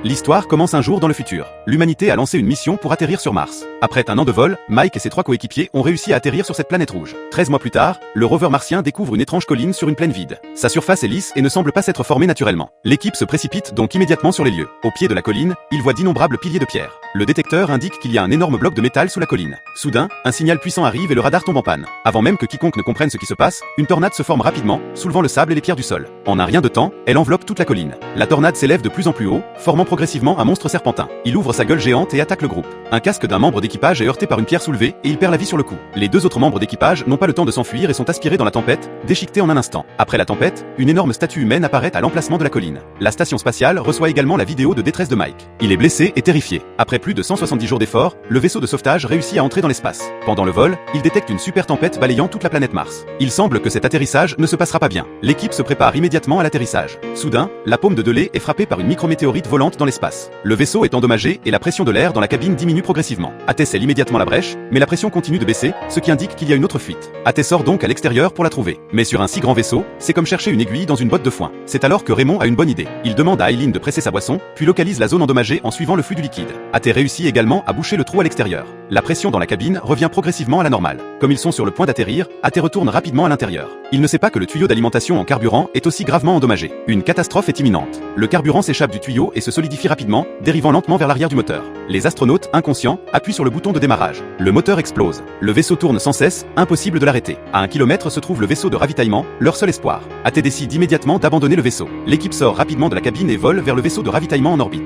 L'histoire commence un jour dans le futur. L'humanité a lancé une mission pour atterrir sur Mars. Après un an de vol, Mike et ses 3 coéquipiers ont réussi à atterrir sur cette planète rouge. 13 mois plus tard, le rover martien découvre une étrange colline sur une plaine vide. Sa surface est lisse et ne semble pas s'être formée naturellement. L'équipe se précipite donc immédiatement sur les lieux. Au pied de la colline, il voit d'innombrables piliers de pierre. Le détecteur indique qu'il y a un énorme bloc de métal sous la colline. Soudain, un signal puissant arrive et le radar tombe en panne. Avant même que quiconque ne comprenne ce qui se passe, une tornade se forme rapidement, soulevant le sable et les pierres du sol. En un rien de temps, elle enveloppe toute la colline. La tornade s'élève de plus en plus haut, formant progressivement un monstre serpentin. Il ouvre sa gueule géante et attaque le groupe. Un casque d'un membre d'équipage est heurté par une pierre soulevée et il perd la vie sur le coup. Les 2 autres membres d'équipage n'ont pas le temps de s'enfuir et sont aspirés dans la tempête, déchiquetés en un instant. Après la tempête, une énorme statue humaine apparaît à l'emplacement de la colline. La station spatiale reçoit également la vidéo de détresse de Mike. Il est blessé et terrifié. Après plus de 170 jours d'efforts, le vaisseau de sauvetage réussit à entrer dans l'espace. Pendant le vol, il détecte une super tempête balayant toute la planète Mars. Il semble que cet atterrissage ne se passera pas bien. L'équipe se prépare immédiatement à l'atterrissage. Soudain, la paume de Delay est frappée par une micrométéorite volante dans l'espace. Le vaisseau est endommagé et la pression de l'air dans la cabine diminue progressivement. Athé scelle immédiatement la brèche, mais la pression continue de baisser, ce qui indique qu'il y a une autre fuite. Athé sort donc à l'extérieur pour la trouver. Mais sur un si grand vaisseau, c'est comme chercher une aiguille dans une botte de foin. C'est alors que Raymond a une bonne idée. Il demande à Eileen de presser sa boisson, puis localise la zone endommagée en suivant le flux du liquide. Athé réussit également à boucher le trou à l'extérieur. La pression dans la cabine revient progressivement à la normale. Comme ils sont sur le point d'atterrir, Athé retourne rapidement à l'intérieur. Il ne sait pas que le tuyau d'alimentation en carburant est aussi gravement endommagé. Une catastrophe est imminente. Le carburant s'échappe du tuyau et se solidifie rapidement, dérivant lentement vers l'arrière du moteur. Les astronautes, inconscients, appuient sur le bouton de démarrage. Le moteur explose. Le vaisseau tourne sans cesse, impossible de l'arrêter. À 1 kilomètre se trouve le vaisseau de ravitaillement, leur seul espoir. Athé décide immédiatement d'abandonner le vaisseau. L'équipe sort rapidement de la cabine et vole vers le vaisseau de ravitaillement en orbite.